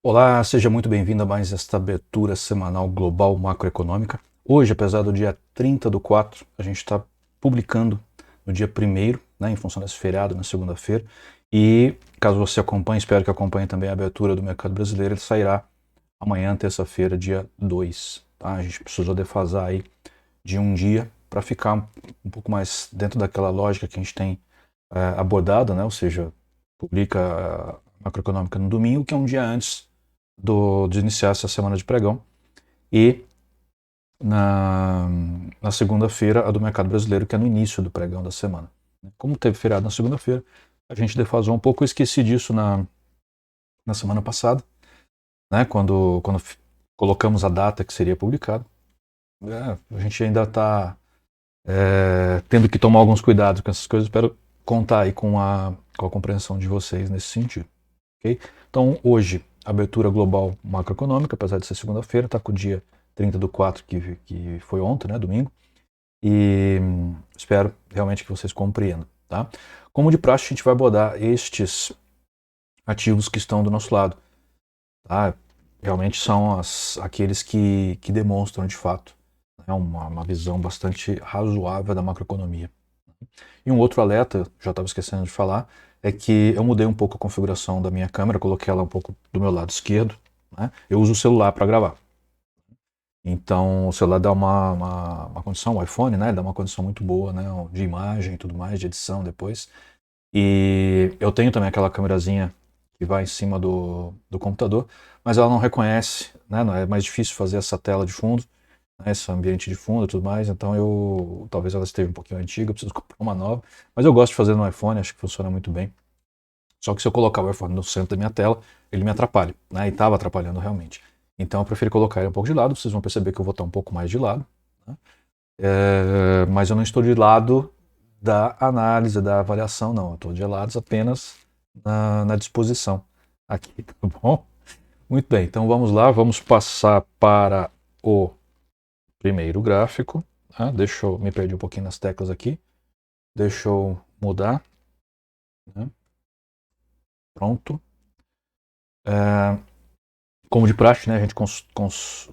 Olá, seja muito bem-vindo a mais esta abertura semanal global macroeconômica. Hoje, apesar do dia 30 do 4, a gente está publicando no dia 1º, né, em função desse feriado, na segunda-feira. E caso você acompanhe, espero que acompanhe também a abertura do mercado brasileiro, ele sairá amanhã, terça-feira, dia 2. Tá? A gente precisou defasar aí de um dia para ficar um pouco mais dentro daquela lógica que a gente tem abordado, né? Ou seja, publica a macroeconômica no domingo, que é um dia antes de iniciar essa semana de pregão, e na, na segunda-feira a do mercado brasileiro, que é no início do pregão da semana. Como teve feriado na segunda-feira, a gente defasou um pouco. Eu esqueci disso na semana passada, né, quando colocamos a data que seria publicado. A gente ainda está tendo que tomar alguns cuidados com essas coisas. Espero contar aí com a compreensão de vocês nesse sentido. Okay? Então, hoje, abertura global macroeconômica, apesar de ser segunda-feira, está com o dia 30 do 4, que foi ontem, né, domingo, e espero realmente que vocês compreendam. Tá? Como de praxe, a gente vai abordar estes ativos que estão do nosso lado. Tá? Realmente são aqueles que demonstram, de fato, né, uma visão bastante razoável da macroeconomia. E um outro alerta, já estava esquecendo de falar, é que eu mudei um pouco a configuração da minha câmera, coloquei ela um pouco do meu lado esquerdo. Né? Eu uso o celular para gravar. Então o celular dá uma condição, o iPhone, né, dá uma condição muito boa, né, de imagem e tudo mais, de edição depois. E eu tenho também aquela câmerazinha que vai em cima do computador, mas ela não reconhece, né, não é mais difícil fazer essa tela de fundo, né, esse ambiente de fundo e tudo mais, então talvez ela esteja um pouquinho antiga, eu preciso comprar uma nova, mas eu gosto de fazer no iPhone, acho que funciona muito bem. Só que se eu colocar o iPhone no centro da minha tela, ele me atrapalha, né? E estava atrapalhando realmente. Então eu prefiro colocar ele um pouco de lado, vocês vão perceber que eu vou estar um pouco mais de lado, né? Mas eu não estou de lado da análise, da avaliação, não. Eu estou de lado apenas na disposição aqui, tá bom? Muito bem, então vamos lá, vamos passar para o primeiro gráfico. Tá? Deixa eu me perder um pouquinho nas teclas aqui. Deixa eu mudar. Né? Pronto. Como de praxe, né, a gente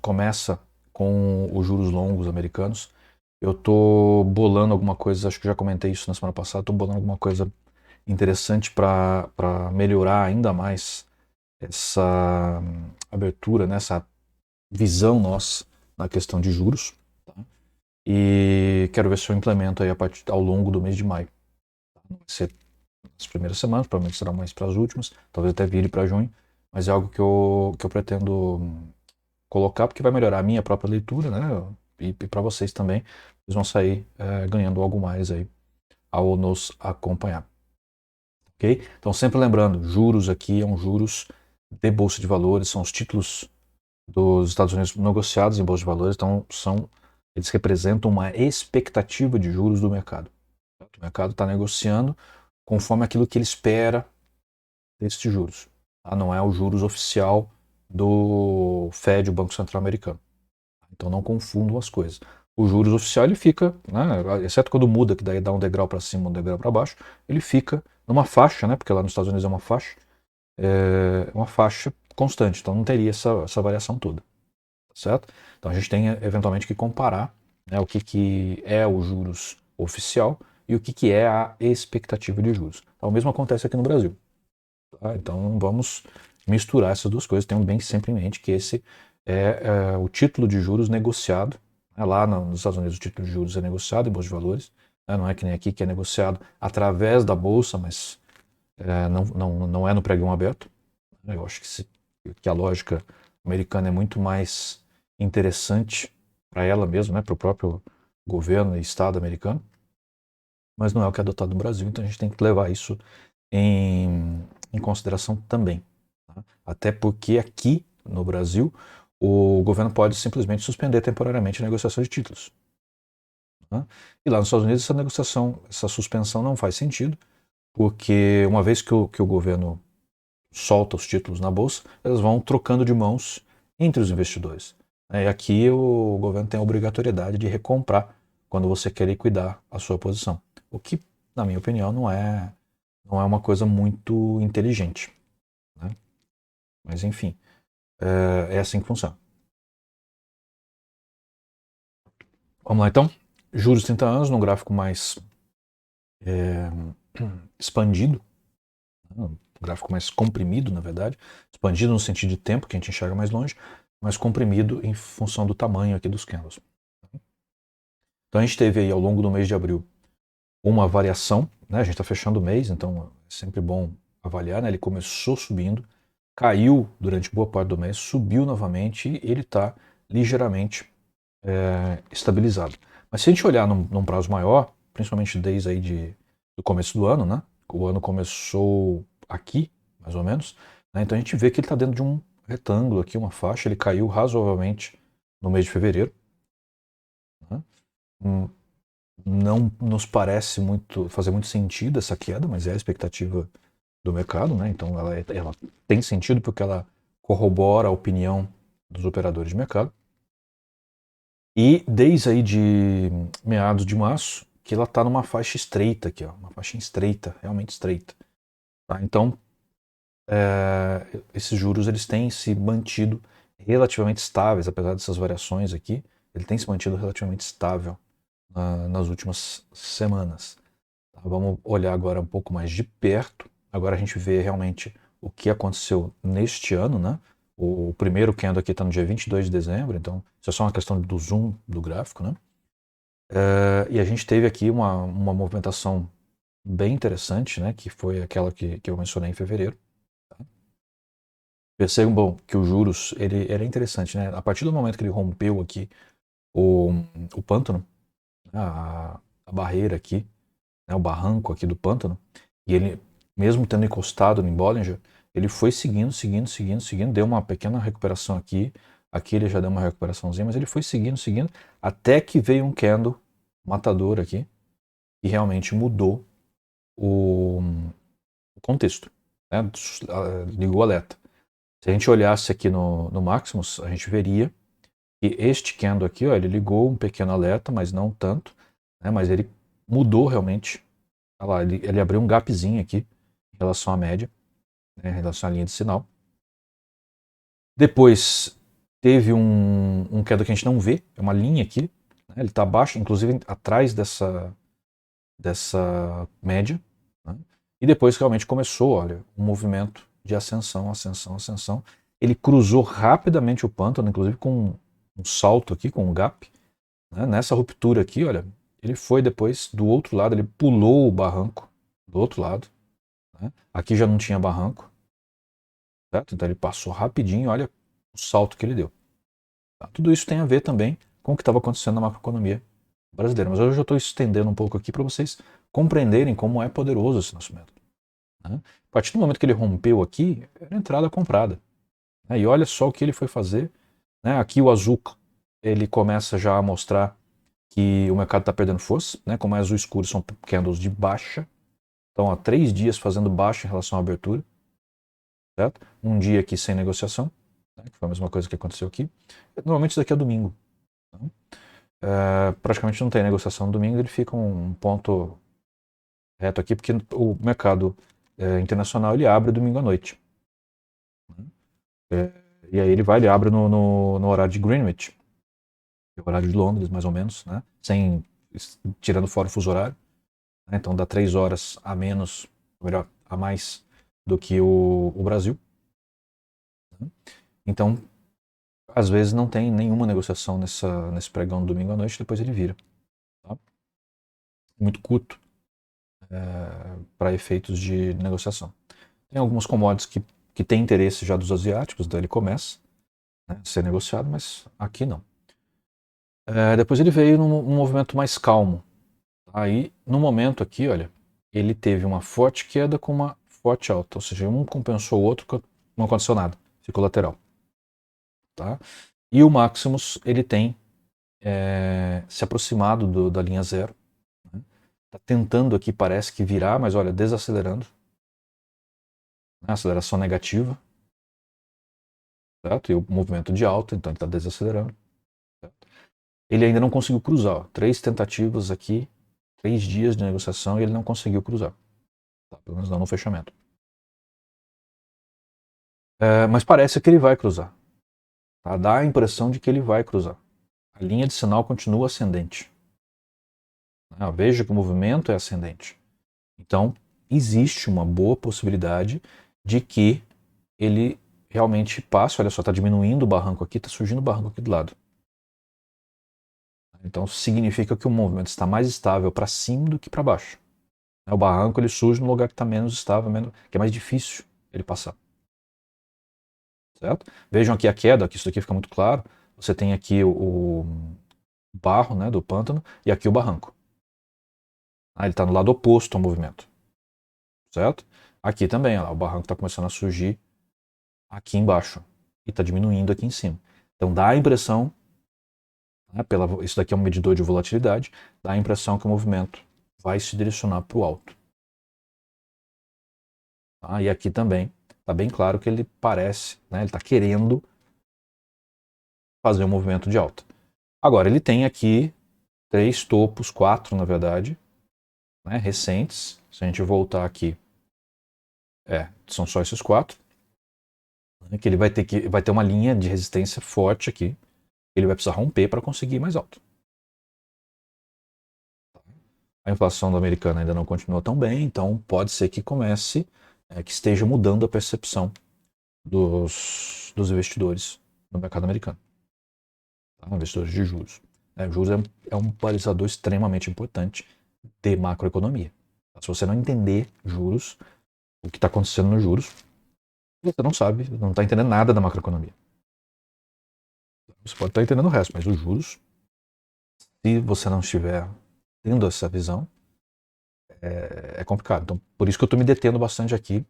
começa com os juros longos americanos. Eu estou bolando alguma coisa, acho que já comentei isso na semana passada, estou bolando alguma coisa interessante para melhorar ainda mais essa abertura, né, essa visão nossa na questão de juros. Tá? E quero ver se eu implemento aí ao longo do mês de maio. Não vai ser nas primeiras semanas, provavelmente será mais para as últimas, talvez até vire para junho, mas é algo que eu pretendo colocar, porque vai melhorar a minha própria leitura, né? E para vocês também, vocês vão sair ganhando algo mais aí ao nos acompanhar. Ok? Então, sempre lembrando, juros aqui são juros de bolsa de valores, são os títulos dos Estados Unidos negociados em bolsa de valores, então eles representam uma expectativa de juros do mercado. O mercado está negociando conforme aquilo que ele espera desses juros. Tá? Não é o juros oficial do Fed, o Banco Central Americano. Então não confundam as coisas. O juros oficial ele fica, né, exceto quando muda, que daí dá um degrau para cima, um degrau para baixo, ele fica numa faixa, né, porque lá nos Estados Unidos é uma faixa constante, então não teria essa variação toda, tá certo? Então a gente tem eventualmente que comparar, né, o que é o juros oficial e o que é a expectativa de juros. Então, o mesmo acontece aqui no Brasil. Tá? Então não vamos misturar essas duas coisas, tenham bem sempre em mente que esse é o título de juros negociado. Né? Lá nos Estados Unidos o título de juros é negociado em bolsa de valores, né? Não é que nem aqui que é negociado através da bolsa, mas não é no pregão aberto. Eu acho que a lógica americana é muito mais interessante para ela mesma, né? Para o próprio governo e Estado americano, mas não é o que é adotado no Brasil, então a gente tem que levar isso em consideração também. Tá? Até porque aqui no Brasil o governo pode simplesmente suspender temporariamente a negociação de títulos. Tá? E lá nos Estados Unidos essa suspensão não faz sentido, porque uma vez que o governo solta os títulos na bolsa, eles vão trocando de mãos entre os investidores. E aqui o governo tem a obrigatoriedade de recomprar quando você quer liquidar a sua posição. O que, na minha opinião, não é uma coisa muito inteligente. Né? Mas enfim, É assim que funciona. Vamos lá então. Juros 30 anos, num gráfico mais expandido, né? Um gráfico mais comprimido, na verdade. Expandido no sentido de tempo, que a gente enxerga mais longe, mas comprimido em função do tamanho aqui dos candles. Então a gente teve aí ao longo do mês de abril uma variação, né? A gente está fechando o mês, então é sempre bom avaliar, né? Ele começou subindo, caiu durante boa parte do mês, subiu novamente e ele está ligeiramente estabilizado. Mas se a gente olhar num prazo maior, principalmente desde aí do começo do ano, né? O ano começou aqui, mais ou menos, né? Então a gente vê que ele está dentro de um retângulo aqui, uma faixa, ele caiu razoavelmente no mês de fevereiro, né? Não nos parece fazer muito sentido essa queda, mas é a expectativa do mercado, né? Então ela tem sentido porque ela corrobora a opinião dos operadores de mercado. E desde aí de meados de março, que ela está numa faixa estreita aqui, ó, uma faixa estreita, realmente estreita. Tá? Então, esses juros eles têm se mantido relativamente estáveis, apesar dessas variações aqui, ele tem se mantido relativamente estável nas últimas semanas. Tá? Vamos olhar agora um pouco mais de perto. Agora a gente vê realmente o que aconteceu neste ano, né? O primeiro candle aqui está no dia 22 de dezembro, então isso é só uma questão do zoom do gráfico, né? E a gente teve aqui uma movimentação bem interessante, né? Que foi aquela que eu mencionei em fevereiro. Tá? Percebam que os juros, ele é interessante, né? A partir do momento que ele rompeu aqui o pântano, né? A barreira aqui, né? O barranco aqui do pântano, e ele, mesmo tendo encostado em Bollinger, ele foi seguindo, deu uma pequena recuperação aqui, aqui ele já deu uma recuperaçãozinha, mas ele foi seguindo, até que veio um candle matador aqui, e realmente mudou o contexto, né? Ligou o alerta. Se a gente olhasse aqui no Maximus, a gente veria que este candle aqui, ó, ele ligou um pequeno alerta, mas não tanto, né? Mas ele mudou realmente. Olha lá, ele abriu um gapzinho aqui em relação à média, né? Em relação à linha de sinal. Depois teve um candle que a gente não vê, é uma linha aqui, né? Ele está abaixo, inclusive atrás dessa média, né? E depois realmente começou, olha, um movimento de ascensão. Ele cruzou rapidamente o pântano, inclusive com um salto aqui, com um gap, né? Nessa ruptura aqui, olha, ele foi depois do outro lado, ele pulou o barranco do outro lado, né? Aqui já não tinha barranco, certo? Então ele passou rapidinho, olha o salto que ele deu. Tá? Tudo isso tem a ver também com o que estava acontecendo na macroeconomia brasileira. Mas hoje eu estou estendendo um pouco aqui para vocês compreenderem como é poderoso esse nosso método. Né? A partir do momento que ele rompeu aqui, era entrada comprada. Né? E olha só o que ele foi fazer. Né? Aqui o azul ele começa já a mostrar que o mercado está perdendo força. Né? Como é azul escuro, são candles de baixa. Então, há 3 dias fazendo baixa em relação à abertura. Certo? Um dia aqui sem negociação, né? Que foi a mesma coisa que aconteceu aqui. Normalmente isso daqui é domingo. Né? Praticamente não tem negociação no domingo, ele fica um ponto reto aqui, porque o mercado internacional ele abre domingo à noite. E aí ele abre no horário de Greenwich, que é o horário de Londres, mais ou menos, né? Tirando fora o fuso horário. Né? Então dá 3 horas a menos, ou melhor, a mais do que o Brasil. Né? Então, às vezes não tem nenhuma negociação nesse pregão no domingo à noite, depois ele vira. Tá? Muito curto para efeitos de negociação. Tem alguns commodities que têm interesse já dos asiáticos, então ele começa, né, a ser negociado, mas aqui não. Depois ele veio num movimento mais calmo. Aí, no momento aqui, olha, ele teve uma forte queda com uma forte alta, ou seja, um compensou o outro, não aconteceu nada, ficou lateral. Tá? E o Maximus, ele tem se aproximado da linha zero. Está tentando aqui, parece que virar, mas olha, desacelerando. Né, aceleração negativa. Certo? E o movimento de alta, então ele está desacelerando. Certo? Ele ainda não conseguiu cruzar. Ó. 3 tentativas aqui, 3 dias de negociação e ele não conseguiu cruzar. Tá? Pelo menos não no fechamento. Mas parece que ele vai cruzar. Tá? Dá a impressão de que ele vai cruzar. A linha de sinal continua ascendente. Veja que o movimento é ascendente. Então, existe uma boa possibilidade de que ele realmente passe. Olha só, está diminuindo o barranco aqui, está surgindo o barranco aqui do lado. Então, significa que o movimento está mais estável para cima do que para baixo. O barranco ele surge no lugar que está menos estável, que é mais difícil ele passar. Certo? Vejam aqui a queda, que isso aqui fica muito claro. Você tem aqui o barro, né, do pântano e aqui o barranco. Ele está no lado oposto ao movimento. Certo? Aqui também, ó, o barranco está começando a surgir aqui embaixo e está diminuindo aqui em cima. Então dá a impressão, né, isso daqui é um medidor de volatilidade, dá a impressão que o movimento vai se direcionar para o alto. E aqui também está bem claro que ele parece, né, ele está querendo fazer um movimento de alta. Agora, ele tem aqui 3 topos, 4 na verdade, né, recentes. Se a gente voltar aqui, são só esses 4. Né, que ele vai ter uma linha de resistência forte aqui. Ele vai precisar romper para conseguir ir mais alto. A inflação americana ainda não continua tão bem, então pode ser que comece, que esteja mudando a percepção dos investidores no mercado americano. Investidores de juros. Juros é um balizador extremamente importante de macroeconomia. Se você não entender juros, o que está acontecendo nos juros, você não sabe, não está entendendo nada da macroeconomia. Você pode estar entendendo o resto, mas os juros, se você não estiver tendo essa visão, é complicado. Então, por isso que eu estou me detendo bastante aqui.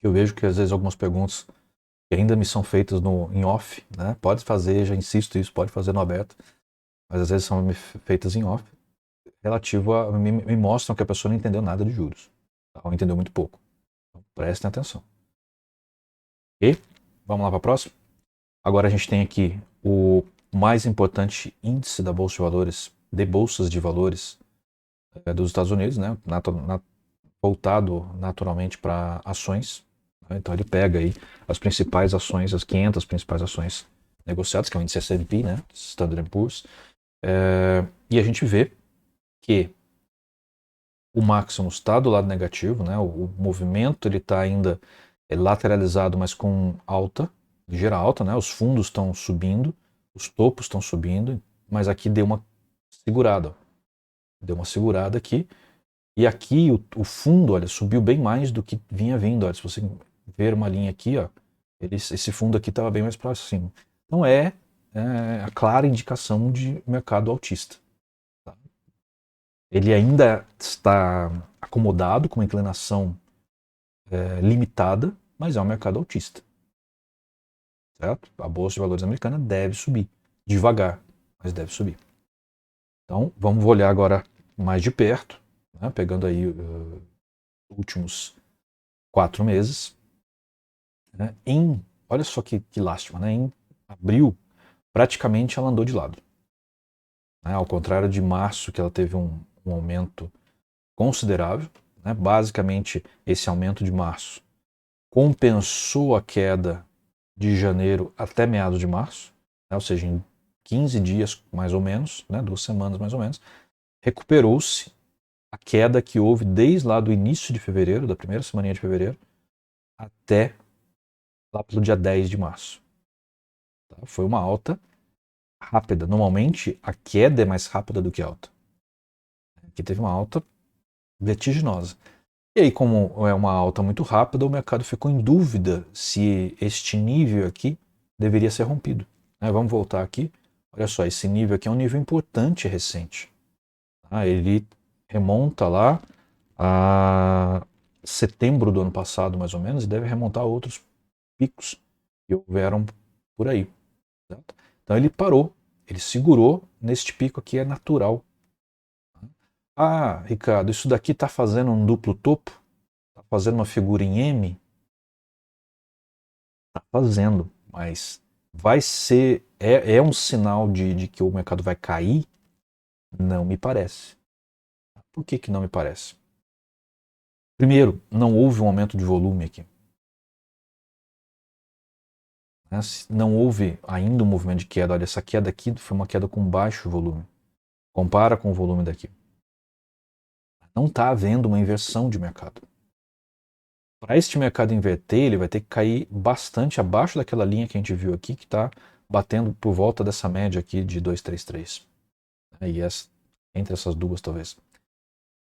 Eu vejo que às vezes algumas perguntas que ainda me são feitas em off, né? Pode fazer, já insisto isso, pode fazer no aberto, mas às vezes são feitas em off, relativo a me mostram que a pessoa não entendeu nada de juros, ou entendeu muito pouco. Então, prestem atenção. Ok? Vamos lá para a próxima? Agora a gente tem aqui o mais importante índice da Bolsa de Valores, de bolsas de valores dos Estados Unidos, né? Voltado naturalmente para ações. Né? Então ele pega aí as principais ações, as 500 principais ações negociadas, que é o índice S&P, né? Standard & Poor's. E a gente vê que o máximo está do lado negativo, né? O movimento ele está ainda lateralizado, mas com alta, ligeira alta, né? Os fundos estão subindo, os topos estão subindo, mas aqui deu uma segurada. Deu uma segurada aqui. E aqui o fundo, olha, subiu bem mais do que vinha vindo. Olha, se você ver uma linha aqui, ó, esse fundo aqui estava bem mais próximo. Então é a clara indicação de mercado altista. Tá? Ele ainda está acomodado com uma inclinação limitada, mas é um mercado altista. Certo? A Bolsa de Valores americana deve subir. Devagar, mas deve subir. Então, vamos olhar agora mais de perto, né? Pegando aí os últimos 4 meses. Né? Olha só que lástima, né? Em abril, praticamente ela andou de lado. Né? Ao contrário de março, que ela teve um aumento considerável. Né? Basicamente, esse aumento de março compensou a queda de janeiro até meados de março, né? Ou seja, em 15 dias mais ou menos, né? 2 semanas mais ou menos, recuperou-se a queda que houve desde lá do início de fevereiro, da primeira semaninha de fevereiro, até lá pelo dia 10 de março. Tá? Foi uma alta rápida. Normalmente, a queda é mais rápida do que a alta. Aqui teve uma alta vertiginosa. E aí, como é uma alta muito rápida, o mercado ficou em dúvida se este nível aqui deveria ser rompido. Vamos voltar aqui. Olha só, esse nível aqui é um nível importante recente. Ele remonta lá a setembro do ano passado, mais ou menos, e deve remontar a outros picos que houveram por aí. Certo? Então ele parou, ele segurou neste pico aqui, é natural. Ricardo, isso daqui está fazendo um duplo topo? Está fazendo uma figura em M? Está fazendo, mas vai ser. É um sinal de que o mercado vai cair? Não me parece. Por que não me parece? Primeiro, não houve um aumento de volume aqui. Né? Não houve ainda um movimento de queda. Olha, essa queda aqui foi uma queda com baixo volume. Compara com o volume daqui. Não está havendo uma inversão de mercado. Para este mercado inverter, ele vai ter que cair bastante abaixo daquela linha que a gente viu aqui, que está batendo por volta dessa média aqui de 233. E entre essas duas, talvez.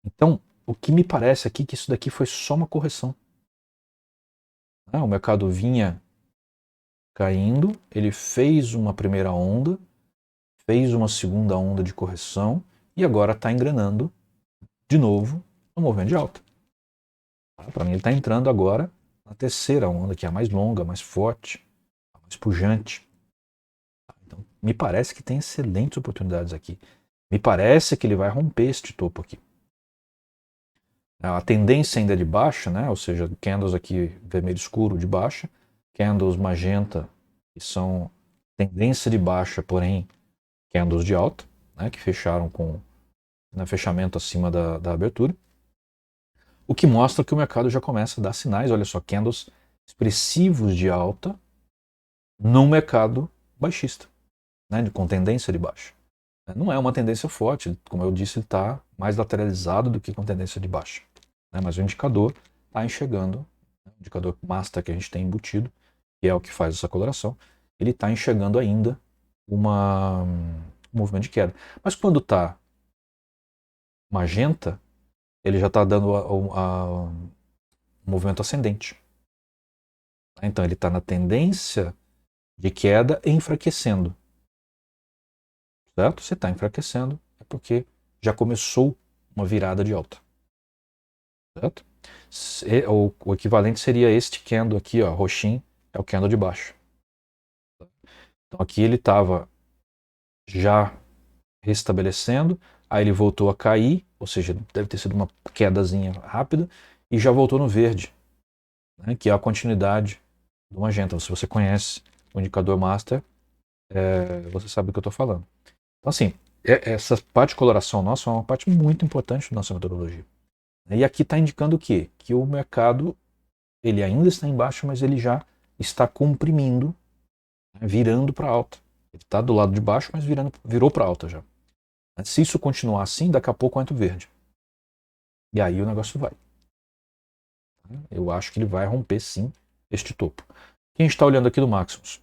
Então, o que me parece aqui é que isso daqui foi só uma correção. O mercado vinha caindo, ele fez uma primeira onda, fez uma segunda onda de correção e agora está engrenando de novo no movimento de alta. Para mim, ele está entrando agora na terceira onda, que é a mais longa, a mais forte, a mais pujante. Então, me parece que tem excelentes oportunidades aqui. Me parece que ele vai romper este topo aqui. A tendência ainda é de baixa, né? Ou seja, candles aqui vermelho escuro de baixa, candles magenta, que são tendência de baixa, porém candles de alta, né? Que fecharam com fechamento acima da abertura. O que mostra que o mercado já começa a dar sinais, olha só, candles expressivos de alta num mercado baixista, né? Com tendência de baixa. Não é uma tendência forte, como eu disse, ele está mais lateralizado do que com tendência de baixa. Mas o indicador está enxergando, o indicador master que a gente tem embutido, que é o que faz essa coloração, ele está enxergando ainda um movimento de queda. Mas quando está magenta, ele já está dando um movimento ascendente. Então ele está na tendência de queda e enfraquecendo. Certo? Se está enfraquecendo, é porque já começou uma virada de alta. Certo? O equivalente seria este candle aqui, ó, roxinho, é o candle de baixo. Então aqui ele estava já restabelecendo, aí ele voltou a cair, ou seja, deve ter sido uma quedazinha rápida, e já voltou no verde, né, que é a continuidade do magenta. Se você conhece o indicador master, você sabe do que eu estou falando. Então assim, essa parte de coloração nossa é uma parte muito importante da nossa metodologia. E aqui está indicando o quê? Que o mercado ele ainda está embaixo, mas ele já está comprimindo, né, virando para alta. Ele está do lado de baixo, mas virou para alta já. Se isso continuar assim, daqui a pouco entra o verde. E aí o negócio vai. Eu acho que ele vai romper sim este topo. O que a gente está olhando aqui do Maximus?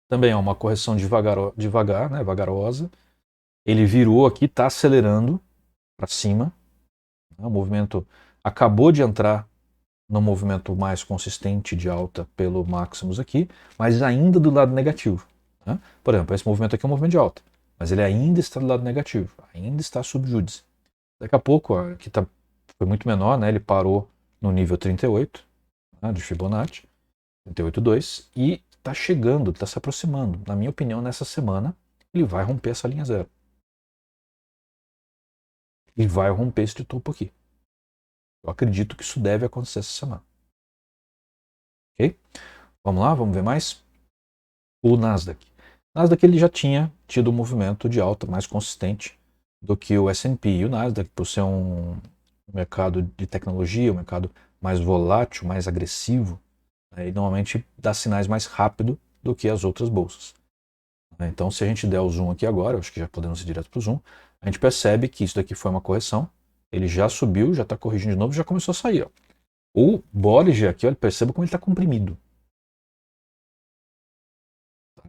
Também é uma correção devagar, né, vagarosa. Ele virou aqui, está acelerando para cima. O movimento acabou de entrar no movimento mais consistente de alta pelo Maximus aqui, mas ainda do lado negativo. Né? Por exemplo, esse movimento aqui é um movimento de alta, mas ele ainda está do lado negativo, ainda está sob júdice. Daqui a pouco, ó, aqui foi muito menor, né? Ele parou no nível 38, né, de Fibonacci, 38,2, e está chegando, está se aproximando. Na minha opinião, nessa semana, ele vai romper essa linha zero. E vai romper esse topo aqui. Eu acredito que isso deve acontecer essa semana. Ok? Vamos lá, vamos ver mais? O Nasdaq. O Nasdaq ele já tinha tido um movimento de alta mais consistente do que o S&P. E o Nasdaq, por ser um mercado de tecnologia, um mercado mais volátil, mais agressivo, né, e normalmente dá sinais mais rápido do que as outras bolsas. Então, se a gente der o zoom aqui agora, acho que já podemos ir direto para o zoom, a gente percebe que isso daqui foi uma correção, ele já subiu, já está corrigindo de novo, já começou a sair. Ó. O Bollinger aqui, olha, perceba como ele está comprimido.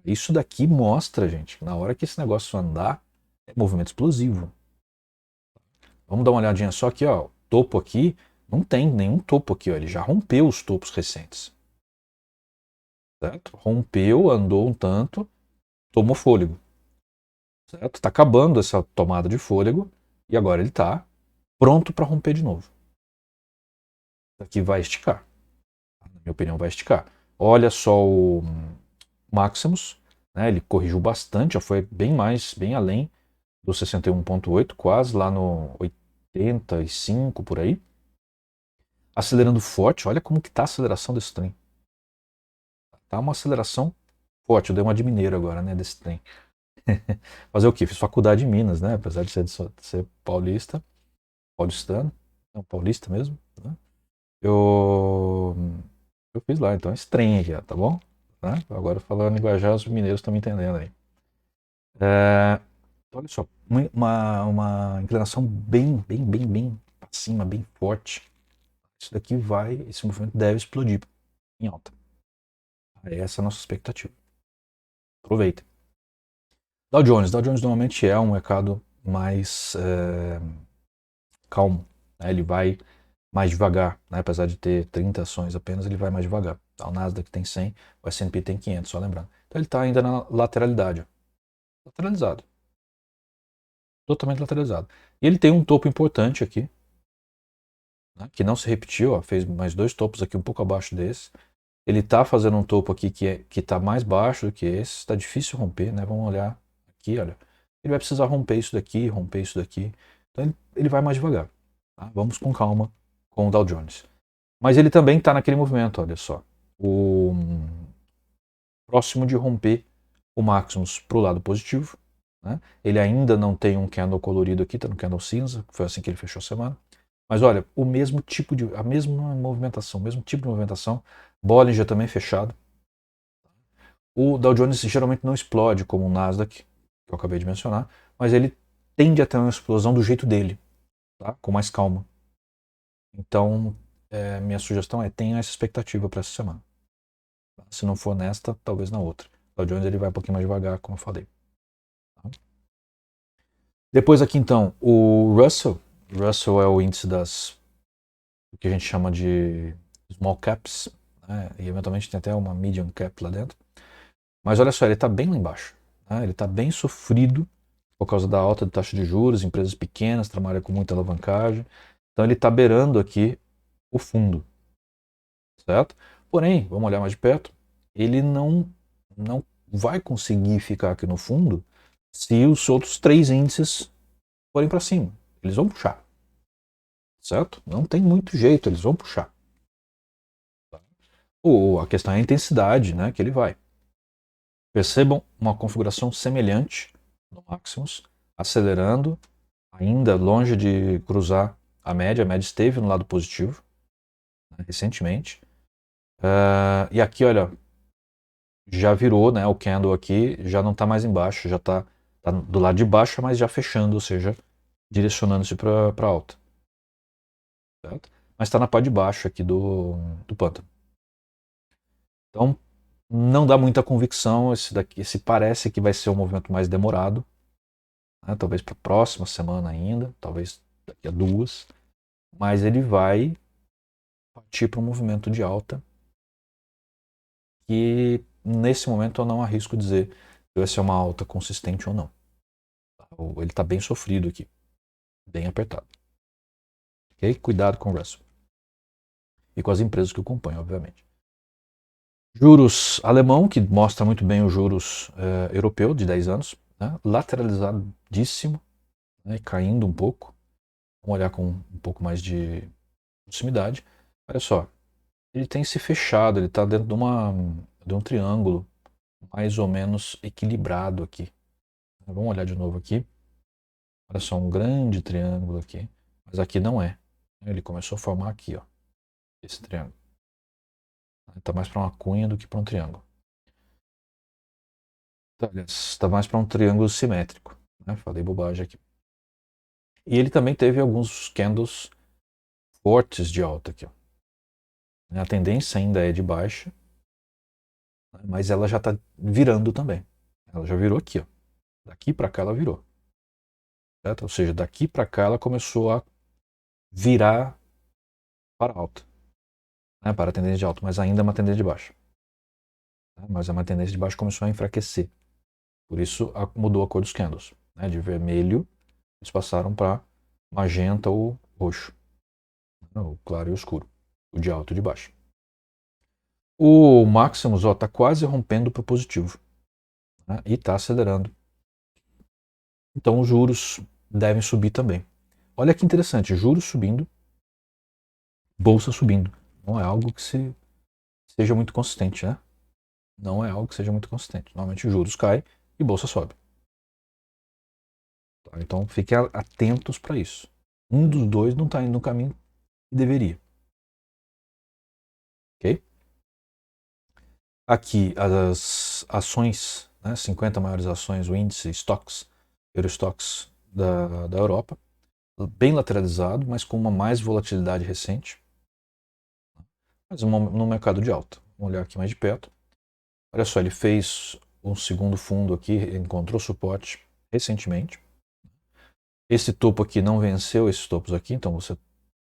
Isso daqui mostra, gente, que na hora que esse negócio andar, é movimento explosivo. Vamos dar uma olhadinha só aqui, ó. O topo aqui, não tem nenhum topo aqui, ó. Ele já rompeu os topos recentes. Certo? Rompeu, andou um tanto, tomou fôlego. Certo? Está acabando essa tomada de fôlego e agora ele está pronto para romper de novo. Isso aqui vai esticar. Na minha opinião, vai esticar. Olha só o Maximus, né? Ele corrigiu bastante, já foi bem além do 61,8, quase lá no 85 por aí. Acelerando forte, olha como que tá a aceleração desse trem. Tá uma aceleração forte, eu dei uma de mineiro agora, né, desse trem. Fazer o quê? Fiz faculdade em Minas, né, apesar de ser paulistano, não, paulista mesmo, né? Eu fiz lá, então, esse trem aqui, ó, tá bom? né? Agora falando linguajar, os mineiros estão me entendendo aí. É, olha só, uma inclinação bem para cima, bem forte. Isso daqui esse movimento deve explodir em alta. Essa é a nossa expectativa. Aproveita. Dow Jones normalmente é um mercado mais calmo, né? Ele vai mais devagar, né? Apesar de ter 30 ações apenas, ele vai mais devagar. Tá? O Nasdaq tem 100, o S&P tem 500, só lembrando. Então ele está ainda na lateralidade. Lateralizado. Totalmente lateralizado. E ele tem um topo importante aqui, né? Que não se repetiu, ó, fez mais dois topos aqui um pouco abaixo desse. Ele está fazendo um topo aqui que está mais baixo do que esse, está difícil romper, né? Vamos olhar aqui, olha. Ele vai precisar romper isso daqui, romper isso daqui. Então ele vai mais devagar. Tá? Vamos com calma com o Dow Jones. Mas ele também está naquele movimento, olha só. O próximo de romper o Maximus para o lado positivo. Né? Ele ainda não tem um candle colorido aqui, está no candle cinza, foi assim que ele fechou a semana. Mas olha, a mesma movimentação, o mesmo tipo de movimentação. Bollinger também fechado. O Dow Jones geralmente não explode como o Nasdaq, que eu acabei de mencionar, mas ele tende a ter uma explosão do jeito dele, tá? Com mais calma. Então, minha sugestão é tenha essa expectativa para essa semana. Se não for nesta, talvez na outra. O Dow Jones ele vai um pouquinho mais devagar, como eu falei. Tá? Depois aqui então, o Russell. O Russell é o índice o que a gente chama de small caps, né? E eventualmente tem até uma medium cap lá dentro. Mas olha só, ele está bem lá embaixo. Né? Ele está bem sofrido por causa da alta de taxa de juros, empresas pequenas, trabalham com muita alavancagem. Então ele está beirando aqui o fundo. Certo? Porém, vamos olhar mais de perto, ele não vai conseguir ficar aqui no fundo se os outros três índices forem para cima. Eles vão puxar. Certo? Não tem muito jeito, eles vão puxar. A questão é a intensidade, né, que ele vai. Percebam uma configuração semelhante no Maximus, acelerando, ainda longe de cruzar a média esteve no lado positivo, né, recentemente. E aqui, olha, já virou, né, o candle aqui, já não está mais embaixo, já está do lado de baixo, mas já fechando, ou seja, direcionando-se para alta. Certo? Mas está na parte de baixo aqui do pântano. Então, não dá muita convicção, esse parece que vai ser um movimento mais demorado, né, talvez para a próxima semana ainda, talvez daqui a duas, mas ele vai partir para um movimento de alta que nesse momento eu não arrisco dizer se vai ser uma alta consistente ou não. Ele está bem sofrido aqui, bem apertado. Okay? Cuidado com o Russell. E com as empresas que o acompanham, obviamente. Juros alemão, que mostra muito bem o juros europeu de 10 anos, né? Lateralizadíssimo, né? Caindo um pouco. Vamos olhar com um pouco mais de proximidade. Olha só, ele tem se fechado, ele está dentro de um triângulo mais ou menos equilibrado aqui. Vamos olhar de novo aqui. Olha só, um grande triângulo aqui, mas aqui não é. Ele começou a formar aqui, ó, esse triângulo. Está mais para uma cunha do que para um triângulo. Está mais para um triângulo simétrico. Né? Falei bobagem aqui. E ele também teve alguns candles fortes de alta aqui. Ó. A tendência ainda é de baixa, mas ela já está virando também. Ela já virou aqui. Ó. Daqui para cá ela virou. Certo? Ou seja, daqui para cá ela começou a virar para alta. Né? Para a tendência de alta, mas ainda é uma tendência de baixa. Mas uma tendência de baixa começou a enfraquecer. Por isso mudou a cor dos candles. Né? De vermelho, eles passaram para magenta ou roxo. O claro e o escuro. O de alto e de baixo. O Maximus está quase rompendo para o positivo. Né? E está acelerando. Então os juros devem subir também. Olha que interessante, juros subindo, bolsa subindo. Não é algo que seja muito consistente, né? Não é algo que seja muito consistente. Normalmente juros caem e bolsa sobe. Tá? Então fiquem atentos para isso. Um dos dois não está indo no caminho que deveria. Ok? Aqui as ações, né, 50 maiores ações, o índice Stocks, Eurostoxx da Europa, bem lateralizado, mas com uma mais volatilidade recente, mas no mercado de alta. Vamos olhar aqui mais de perto. Olha só, ele fez um segundo fundo aqui, encontrou suporte recentemente. Esse topo aqui não venceu esses topos aqui, então você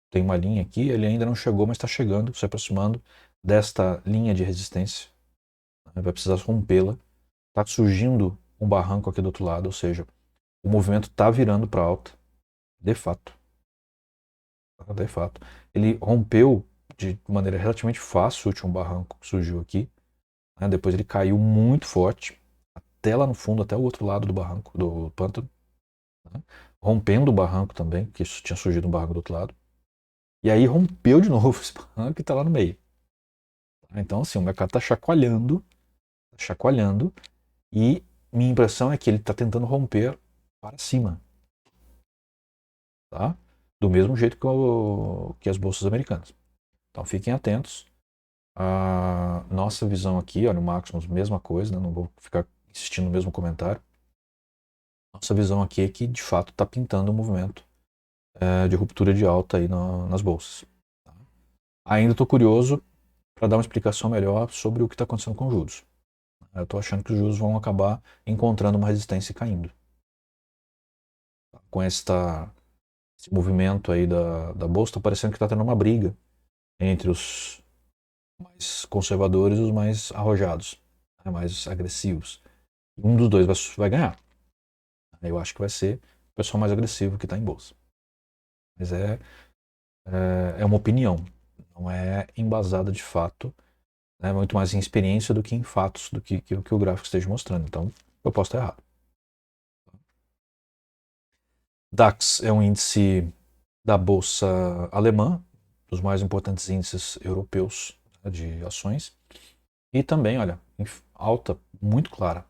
tem uma linha aqui, ele ainda não chegou, mas está chegando, se aproximando desta linha de resistência. Vai precisar rompê-la. Está surgindo um barranco aqui do outro lado, ou seja, o movimento está virando para alta, de fato. De fato. Ele rompeu de maneira relativamente fácil o último barranco que surgiu aqui. Né? Depois ele caiu muito forte, até lá no fundo, até o outro lado do barranco, do pântano. Né? Rompendo o barranco também, que tinha surgido um barranco do outro lado. E aí rompeu de novo esse barranco e está lá no meio. Então, assim, o mercado está chacoalhando, e minha impressão é que ele está tentando romper para cima. Tá? Do mesmo jeito que as bolsas americanas. Então fiquem atentos. A nossa visão aqui, olha, o Maximus, mesma coisa, né? Não vou ficar insistindo no mesmo comentário. Nossa visão aqui é que de fato está pintando um movimento de ruptura de alta aí nas bolsas. Tá? Ainda estou curioso para dar uma explicação melhor sobre o que está acontecendo com os juros. Eu estou achando que os juros vão acabar encontrando uma resistência e caindo. Com esse movimento aí da bolsa, está parecendo que está tendo uma briga entre os mais conservadores e os mais arrojados, né, mais agressivos. Um dos dois vai ganhar. Eu acho que vai ser o pessoal mais agressivo que está em bolsa. Mas é uma opinião, não é embasada de fato, é muito mais em experiência do que em fatos, do que o gráfico esteja mostrando. Então, eu posso estar errado. DAX é um índice da bolsa alemã, dos mais importantes índices europeus, né, de ações. E também, olha, alta muito clara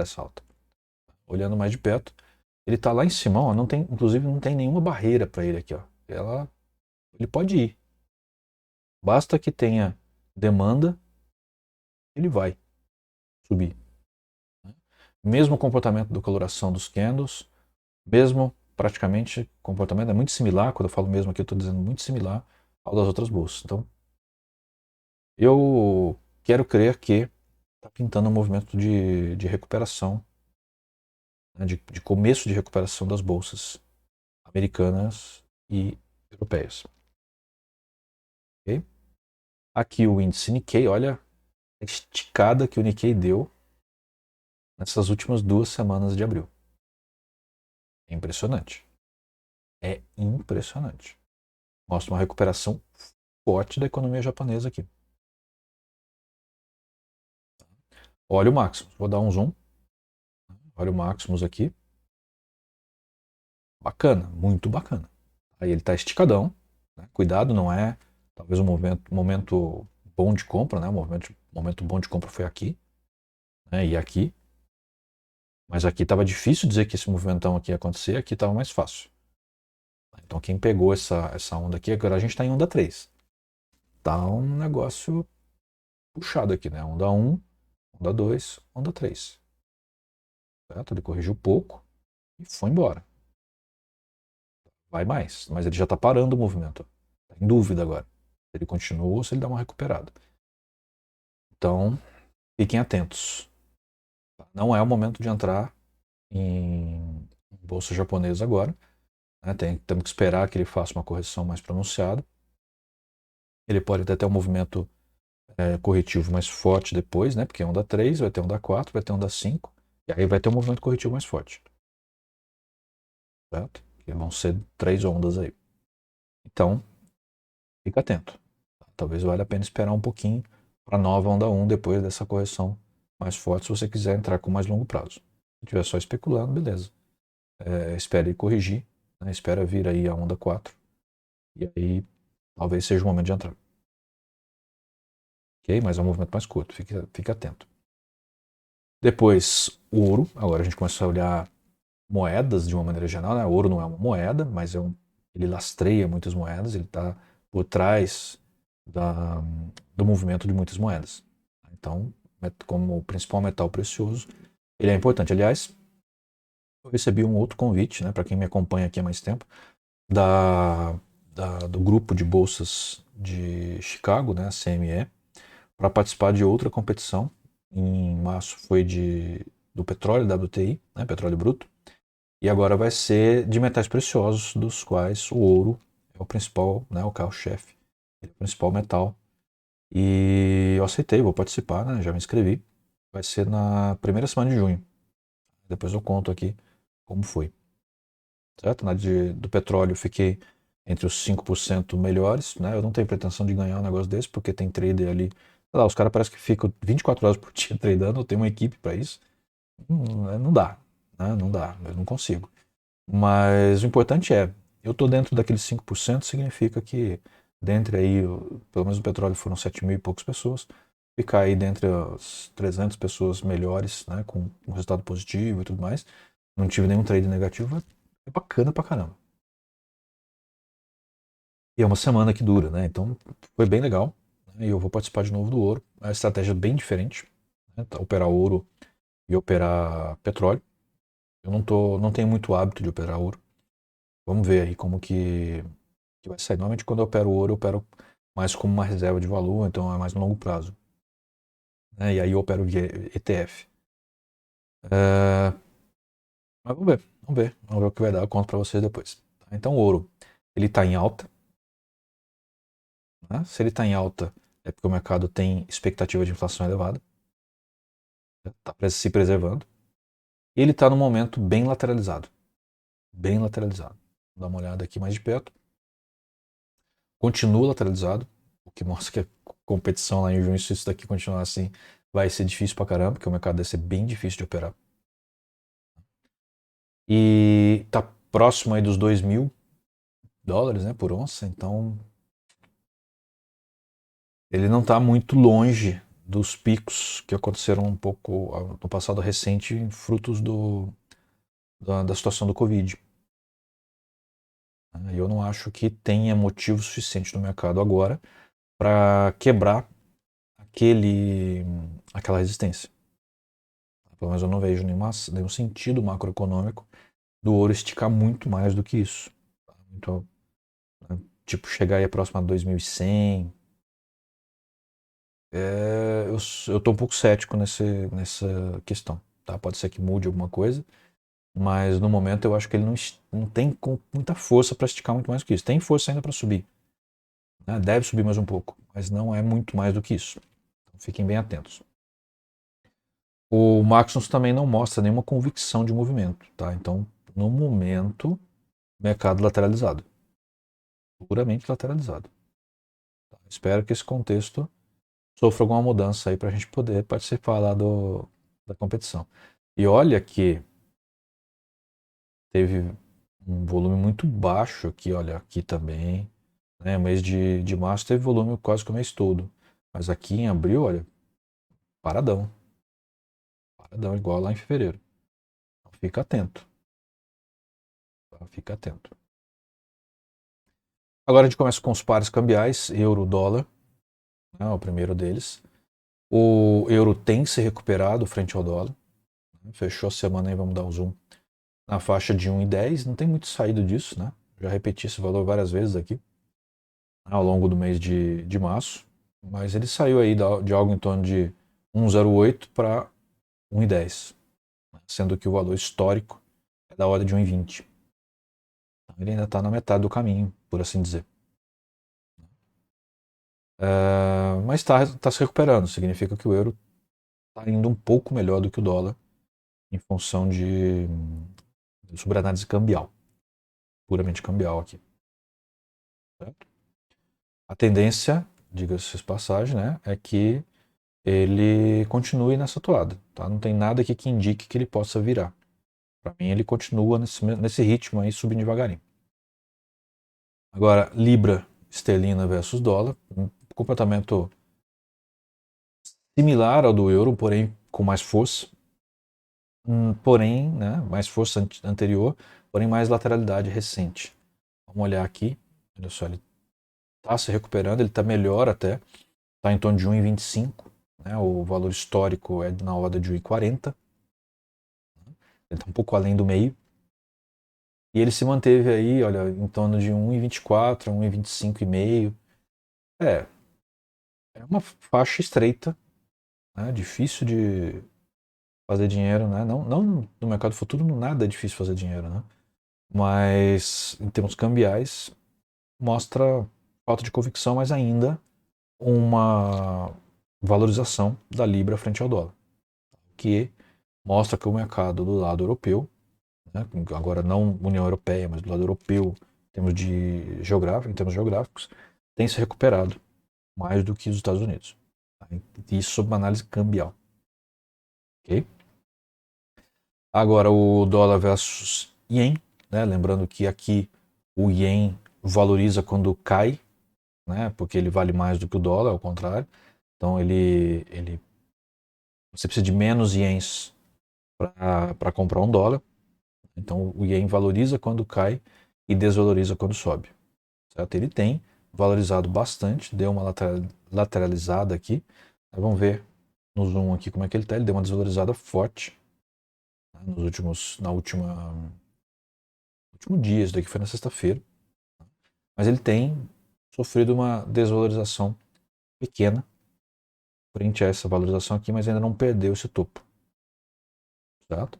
essa alta. Olhando mais de perto, ele está lá em cima, ó, não tem, inclusive não tem nenhuma barreira para ele aqui, ó. Ele pode ir. Basta que tenha demanda, ele vai subir. Mesmo comportamento da coloração dos candles, mesmo praticamente comportamento é muito similar, quando eu falo mesmo aqui eu estou dizendo muito similar ao das outras bolsas. Então, eu quero crer que está pintando um movimento de recuperação, né, de começo de recuperação das bolsas americanas e europeias. Okay? Aqui o índice Nikkei, olha a esticada que o Nikkei deu nessas últimas 2 semanas de abril. É impressionante. É impressionante. Mostra uma recuperação forte da economia japonesa aqui. Olha o Maximus, vou dar um zoom. Olha o Maximus aqui. Bacana, muito bacana. Aí ele está esticadão. Né? Cuidado, não é talvez um momento bom de compra, né? O momento bom de compra foi aqui, né? E aqui. Mas aqui estava difícil dizer que esse movimentão aqui ia acontecer, aqui estava mais fácil. Então quem pegou essa onda aqui, agora a gente está em onda 3. Tá um negócio puxado aqui, né? Onda 1, onda 2, onda 3. Certo? Ele corrigiu pouco e foi embora. Vai mais, mas ele já está parando o movimento. Está em dúvida agora. Se ele continua ou se ele dá uma recuperada. Então, fiquem atentos. Não é o momento de entrar em bolsa japonesa agora. Né? Temos que esperar que ele faça uma correção mais pronunciada. Ele pode até ter um movimento corretivo mais forte depois, né? Porque é onda 3, vai ter onda 4, vai ter onda 5. E aí vai ter um movimento corretivo mais forte. Certo? Que vão ser 3 ondas aí. Então, fica atento. Talvez valha a pena esperar um pouquinho para a nova onda 1 depois dessa correção mais forte, se você quiser entrar com mais longo prazo. Se estiver só especulando, beleza. Espere corrigir, né? Espera vir aí a onda 4. E aí talvez seja o momento de entrar. Ok? Mas é um movimento mais curto, fique atento. Depois, ouro. Agora a gente começa a olhar moedas de uma maneira geral. Né? O ouro não é uma moeda, mas ele lastreia muitas moedas, ele está por trás do movimento de muitas moedas. Então, como o principal metal precioso, ele é importante. Aliás, eu recebi um outro convite, né, para quem me acompanha aqui há mais tempo, do grupo de bolsas de Chicago, né, CME, para participar de outra competição. Em março foi do petróleo, WTI, né, petróleo bruto, e agora vai ser de metais preciosos, dos quais o ouro é o principal, né, o carro-chefe, é o principal metal. E eu aceitei, vou participar, né, já me inscrevi. Vai ser na primeira semana de junho. Depois eu conto aqui como foi. Certo? Do petróleo eu fiquei entre os 5% melhores, né? Eu não tenho pretensão de ganhar um negócio desse, porque tem trader ali. Sei lá, os caras parecem que ficam 24 horas por dia tradando, eu tenho uma equipe para isso. Não dá, né? Não dá, eu não consigo. Mas o importante é, eu estou dentro daqueles 5%, significa que dentre aí, pelo menos o petróleo foram 7 mil e poucas pessoas, ficar aí dentre as 300 pessoas melhores, né, com um resultado positivo e tudo mais, não tive nenhum trade negativo, é bacana pra caramba. E é uma semana que dura, né, então foi bem legal, né, e eu vou participar de novo do ouro, é uma estratégia bem diferente, né, operar ouro e operar petróleo. Eu não tenho muito hábito de operar ouro. Vamos ver aí como que vai sair. Normalmente quando eu opero ouro, eu opero mais como uma reserva de valor, então é mais no longo prazo, né? E aí eu opero via ETF. Mas vamos ver o que vai dar, eu conto para vocês depois. Tá? Então o ouro, ele está em alta, né? Se ele está em alta, é porque o mercado tem expectativa de inflação elevada, está se preservando. E ele está num momento bem lateralizado, bem lateralizado. Vou dar uma olhada aqui mais de perto. Continua lateralizado, o que mostra que a competição lá em junho, se isso daqui continuar assim, vai ser difícil pra caramba, porque o mercado deve ser bem difícil de operar. E tá próximo aí dos $2.000, né, por onça, então ele não tá muito longe dos picos que aconteceram um pouco no passado recente, frutos da situação do Covid. Eu não acho que tenha motivo suficiente no mercado agora para quebrar aquela resistência. Pelo menos eu não vejo nenhum sentido macroeconômico do ouro esticar muito mais do que isso. Então, né, tipo, chegar aí próximo a 2100. Eu tô um pouco cético nessa questão. Tá? Pode ser que mude alguma coisa, mas no momento eu acho que ele não tem muita força para esticar muito mais do que isso. Tem força ainda para subir. Né? Deve subir mais um pouco, mas não é muito mais do que isso. Então, fiquem bem atentos. O Maximus também não mostra nenhuma convicção de movimento. Tá? Então, no momento, mercado lateralizado. Puramente lateralizado. Tá? Espero que esse contexto sofra alguma mudança aí para a gente poder participar lá da competição. E olha que teve um volume muito baixo aqui, olha, aqui também. Né? O mês de março teve volume quase que o mês todo. Mas aqui em abril, olha, paradão. Paradão, igual lá em fevereiro. Então fica atento. Tá? Fica atento. Agora a gente começa com os pares cambiais, euro-dólar, né, o primeiro deles. O euro tem se recuperado frente ao dólar. Fechou a semana aí, vamos dar um zoom, na faixa de 1,10. Não tem muito saído disso, né? Já repeti esse valor várias vezes aqui ao longo do mês de março. Mas ele saiu aí de algo em torno de 1,08 para 1,10, sendo que o valor histórico é da ordem de 1,20. Então, ele ainda está na metade do caminho, por assim dizer. Mas está se recuperando, significa que o euro está indo um pouco melhor do que o dólar em função de sobreanálise cambial, puramente cambial aqui. Certo? A tendência, diga-se de passagem, né, é que ele continue nessa toada. Tá? Não tem nada aqui que indique que ele possa virar. Para mim, ele continua nesse ritmo aí, subindo devagarinho. Agora, Libra esterlina versus dólar, um comportamento similar ao do euro, porém com mais força. Porém, né, mais força anterior, porém mais lateralidade recente. Vamos olhar aqui. Olha só, ele está se recuperando, ele está melhor até. Está em torno de 1,25. né? O valor histórico é na ordem de 1,40. Ele está um pouco além do meio. E ele se manteve aí, olha, em torno de 1,24, 1,25,5. É, é uma faixa estreita, né? Difícil de fazer dinheiro, né? Não no mercado futuro, nada é difícil fazer dinheiro, né? Mas em termos cambiais, mostra falta de convicção, mas ainda uma valorização da libra frente ao dólar, que mostra que o mercado do lado europeu, né, agora não União Europeia, mas do lado europeu, em termos geográficos, tem se recuperado mais do que os Estados Unidos. Tá? Isso sob uma análise cambial. Okay? Agora o dólar versus ien, né? Lembrando que aqui o ien valoriza quando cai, né? Porque ele vale mais do que o dólar, ao contrário. Então você precisa de menos ienes para comprar um dólar. Então o ien valoriza quando cai e desvaloriza quando sobe. Certo? Ele tem valorizado bastante, deu uma lateralizada aqui. Vamos ver no zoom aqui como é que ele está. Ele deu uma desvalorizada forte, né, último dia, isso daqui foi na sexta-feira. Mas ele tem sofrido uma desvalorização pequena frente a essa valorização aqui, mas ainda não perdeu esse topo. Certo?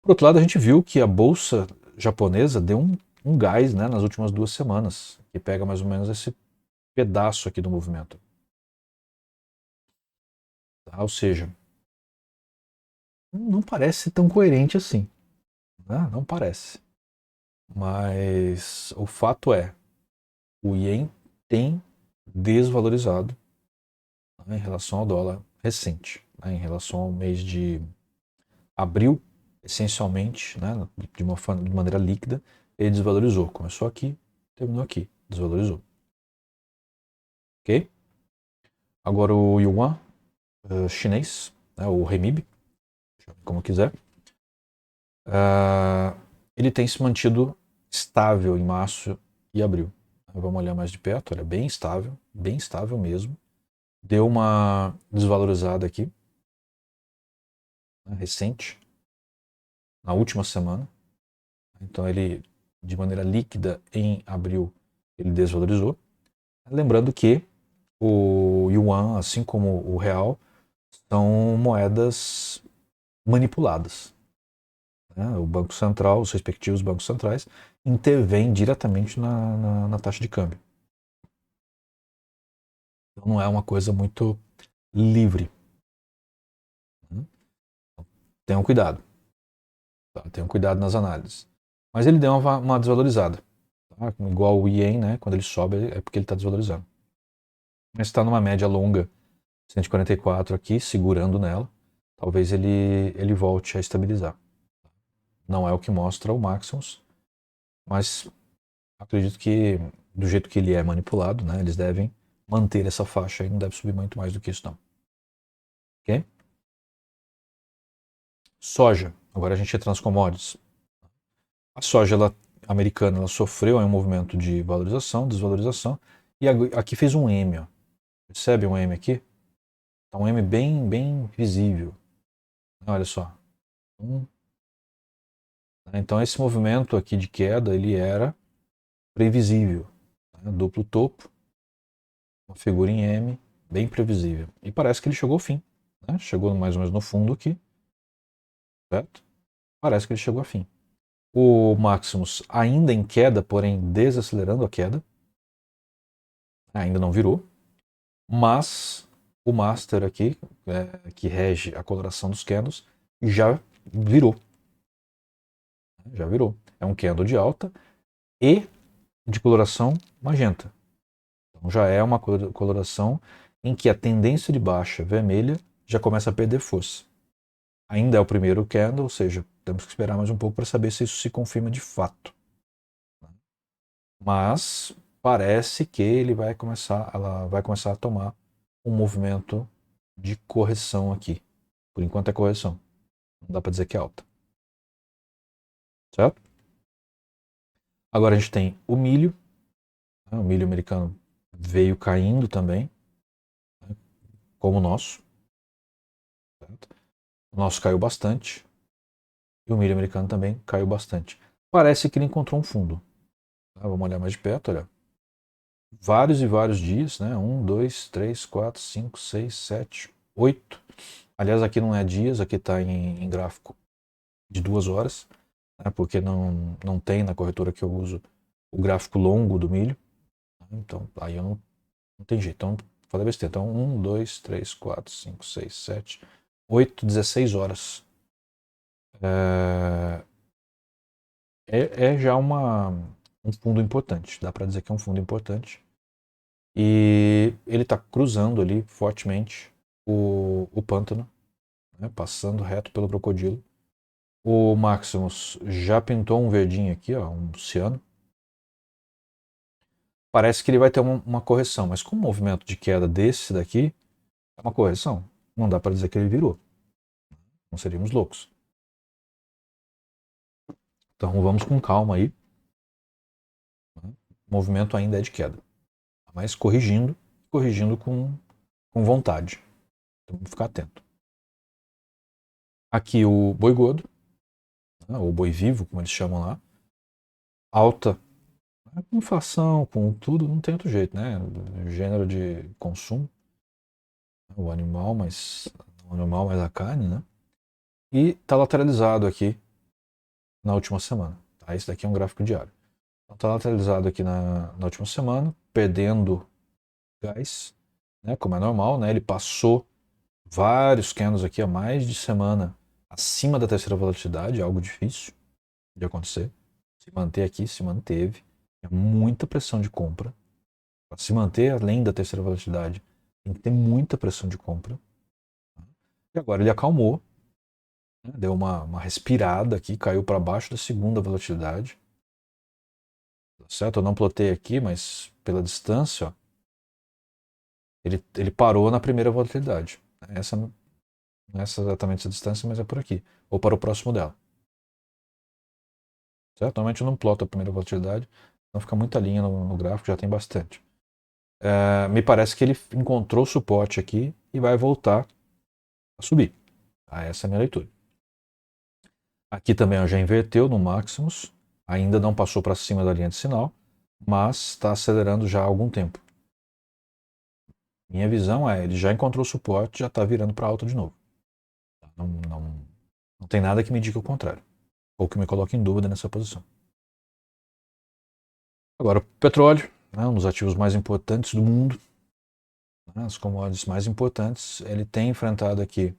Por outro lado, a gente viu que a bolsa japonesa deu um gás, né, nas últimas 2 semanas, que pega mais ou menos esse pedaço aqui do movimento. Tá? Ou seja, não parece tão coerente assim. Né? Não parece. Mas o fato é, o ien tem desvalorizado, né, em relação ao dólar recente, né, em relação ao mês de abril, essencialmente, né, de maneira líquida, ele desvalorizou. Começou aqui, terminou aqui, desvalorizou. Ok? Agora o yuan chinês, né, o renminbi, como quiser, ele tem se mantido estável em março e abril. Vamos olhar mais de perto, olha, bem estável mesmo. Deu uma desvalorizada aqui, né, recente, na última semana. Então ele, de maneira líquida, em abril, ele desvalorizou. Lembrando que o yuan, assim como o real, são moedas manipuladas. Né? O Banco Central, os respectivos bancos centrais, intervêm diretamente na taxa de câmbio. Então não é uma coisa muito livre. Né? Tenham cuidado. Tá? Tenham cuidado nas análises. Mas ele deu uma desvalorizada. Tá? Igual o ien, né? Quando ele sobe é porque ele está desvalorizando. Mas está numa média longa, 144 aqui, segurando nela. Talvez ele volte a estabilizar. Não é o que mostra o Maximus, mas acredito que do jeito que ele é manipulado, né, eles devem manter essa faixa e não deve subir muito mais do que isso não. Ok? Soja. Agora a gente entra nas commodities. A soja americana ela sofreu um movimento de valorização, desvalorização, e aqui fez um M. Ó. Percebe um M aqui? Tá um M bem visível. Olha só. Então esse movimento aqui de queda ele era previsível. Né? Duplo topo, uma figura em M, bem previsível. E parece que ele chegou ao fim. Né? Chegou mais ou menos no fundo aqui. Certo? Parece que ele chegou ao fim. O Maximus ainda em queda, porém desacelerando a queda. Ainda não virou. Mas o Master aqui, que rege a coloração dos candles, já virou. Já virou. É um candle de alta e de coloração magenta. Então já é uma coloração em que a tendência de baixa vermelha já começa a perder força. Ainda é o primeiro candle, ou seja, temos que esperar mais um pouco para saber se isso se confirma de fato. Mas parece que ela vai começar a tomar um movimento de correção aqui. Por enquanto é correção. Não dá para dizer que é alta. Certo? Agora a gente tem o milho. Né? O milho americano veio caindo também, né? Como o nosso. O nosso caiu bastante. E o milho americano também caiu bastante. Parece que ele encontrou um fundo. Tá? Vamos olhar mais de perto, olha. Vários e vários dias, né? 1, 2, 3, 4, 5, 6, 7, 8. Aliás, aqui não é dias, aqui está em gráfico de 2 horas, né? Porque não tem na corretora que eu uso o gráfico longo do milho. Então, aí eu não tem jeito. Então, falei besteira. Então, 1, 2, 3, 4, 5, 6, 7, 8, 16 horas. É já um fundo importante. Dá para dizer que é um fundo importante. E ele está cruzando ali fortemente o pântano, né, passando reto pelo crocodilo. O Maximus já pintou um verdinho aqui, ó, um ciano. Parece que ele vai ter uma correção, mas com um movimento de queda desse daqui, é uma correção. Não dá para dizer que ele virou. Não seríamos loucos. Então vamos com calma aí. O movimento ainda é de queda, mas corrigindo com vontade. Então vamos ficar atento. Aqui o boi gordo, né, ou boi vivo, como eles chamam lá, alta, né, com inflação, com tudo, não tem outro jeito, né? Gênero de consumo, o animal, mas o animal mais a carne, né? E está lateralizado aqui na última semana. Tá? Esse daqui é um gráfico diário. Então está lateralizado aqui na última semana, perdendo gás, né? Como é normal, né? Ele passou vários candles aqui há mais de semana acima da terceira volatilidade, algo difícil de acontecer. Se manter aqui, se manteve. É muita pressão de compra. Para se manter além da terceira volatilidade, tem que ter muita pressão de compra. E agora ele acalmou, né? Deu uma respirada aqui, caiu para baixo da segunda volatilidade. Tá certo? Eu não plotei aqui, mas pela distância, ó, ele parou na primeira volatilidade. Essa não é exatamente essa distância, mas é por aqui. Ou para o próximo dela. Certo? Normalmente eu não ploto a primeira volatilidade, não fica muita linha no gráfico, já tem bastante. Me parece que ele encontrou suporte aqui e vai voltar a subir. Essa é a minha leitura. Aqui também já inverteu no Maximus, ainda não passou para cima da linha de sinal, mas está acelerando já há algum tempo. Minha visão é, ele já encontrou suporte, já está virando para alta de novo. Não tem nada que me diga o contrário, ou que me coloque em dúvida nessa posição. Agora, o petróleo, né, um dos ativos mais importantes do mundo, né, as commodities mais importantes, ele tem enfrentado aqui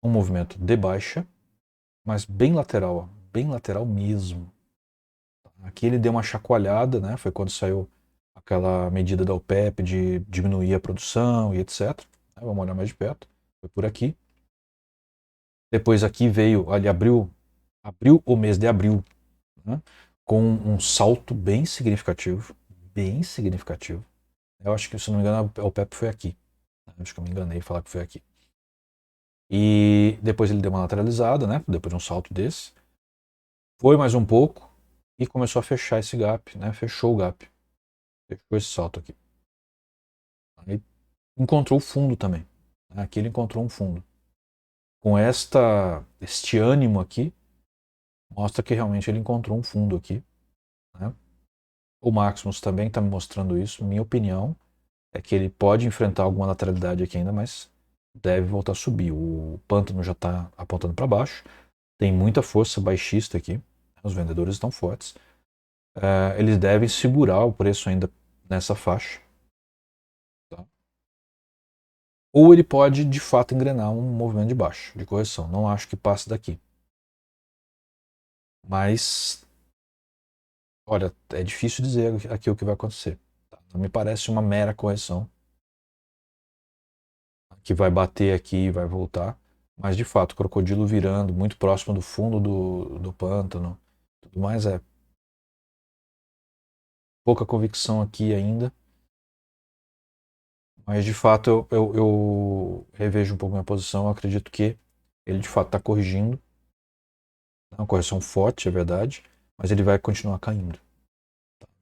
um movimento de baixa, mas bem lateral mesmo. Aqui ele deu uma chacoalhada, né? Foi quando saiu aquela medida da OPEP de diminuir a produção e etc. Vamos olhar mais de perto. Foi por aqui. Depois aqui veio, ali abriu o mês de abril, né, com um salto bem significativo. Bem significativo. Eu acho que, se não me engano, a OPEP foi aqui. Acho que eu me enganei em falar que foi aqui. E depois ele deu uma lateralizada, né? Depois de um salto desse. Foi mais um pouco e começou a fechar esse gap, né? Fechou o gap. Fechou esse salto aqui. Aí encontrou o fundo também. Aqui ele encontrou um fundo. Com este ânimo aqui, mostra que realmente ele encontrou um fundo aqui. Né? O Maximus também está me mostrando isso. Minha opinião é que ele pode enfrentar alguma lateralidade aqui ainda, mas deve voltar a subir. O pântano já está apontando para baixo. Tem muita força baixista aqui. Os vendedores estão fortes. Eles devem segurar o preço ainda nessa faixa. Tá? Ou ele pode, de fato, engrenar um movimento de baixo, de correção. Não acho que passe daqui. Mas, olha, é difícil dizer aqui o que vai acontecer. Tá? Não me parece uma mera correção que vai bater aqui e vai voltar. Mas, de fato, o crocodilo virando muito próximo do fundo do pântano, tudo mais, é pouca convicção aqui ainda. Mas, de fato, eu revejo um pouco minha posição. Eu acredito que ele, de fato, está corrigindo. É uma correção forte, é verdade, mas ele vai continuar caindo.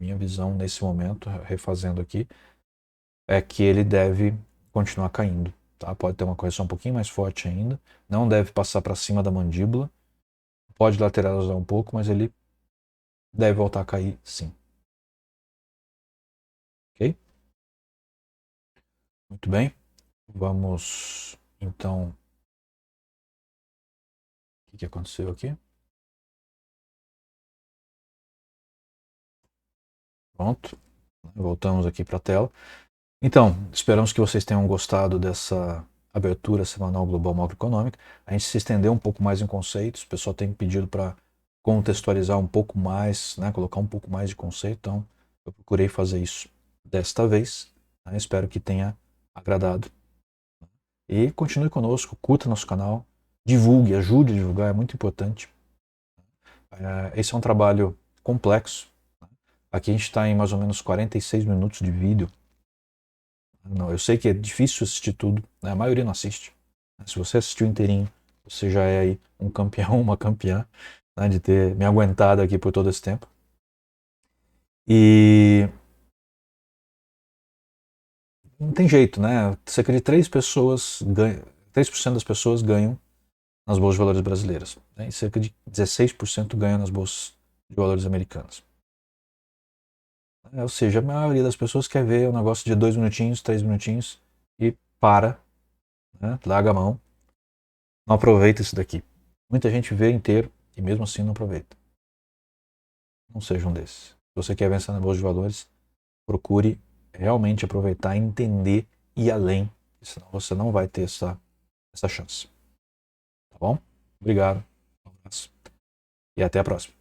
Minha visão nesse momento, refazendo aqui, é que ele deve continuar caindo. tá? Pode ter uma correção um pouquinho mais forte ainda. Não deve passar para cima da mandíbula. Pode lateralizar um pouco, mas ele deve voltar a cair sim. Ok? Muito bem. Vamos, então... O que aconteceu aqui? Pronto. Voltamos aqui para a tela. Então, esperamos que vocês tenham gostado dessa abertura semanal global macroeconômica. A gente se estendeu um pouco mais em conceitos. O pessoal tem pedido para contextualizar um pouco mais, né, colocar um pouco mais de conceito. Então, eu procurei fazer isso desta vez. Né? Espero que tenha agradado. E continue conosco, curta nosso canal, divulgue, ajude a divulgar, é muito importante. Esse é um trabalho complexo. Aqui a gente está em mais ou menos 46 minutos de vídeo. Não, eu sei que é difícil assistir tudo, né? A maioria não assiste. Se você assistiu inteirinho, você já é aí um campeão, uma campeã, né, de ter me aguentado aqui por todo esse tempo. E não tem jeito, né? Cerca de 3% das pessoas ganham nas bolsas de valores brasileiras, né? E cerca de 16% ganham nas bolsas de valores americanas. Ou seja, a maioria das pessoas quer ver um negócio de 2 minutinhos, 3 minutinhos e para, né? Larga a mão, não aproveita isso daqui. Muita gente vê inteiro e mesmo assim não aproveita. Não seja um desses. Se você quer vencer na bolsa de valores, procure realmente aproveitar, entender e ir além, senão você não vai ter essa chance. Tá bom? Obrigado, um abraço e até a próxima.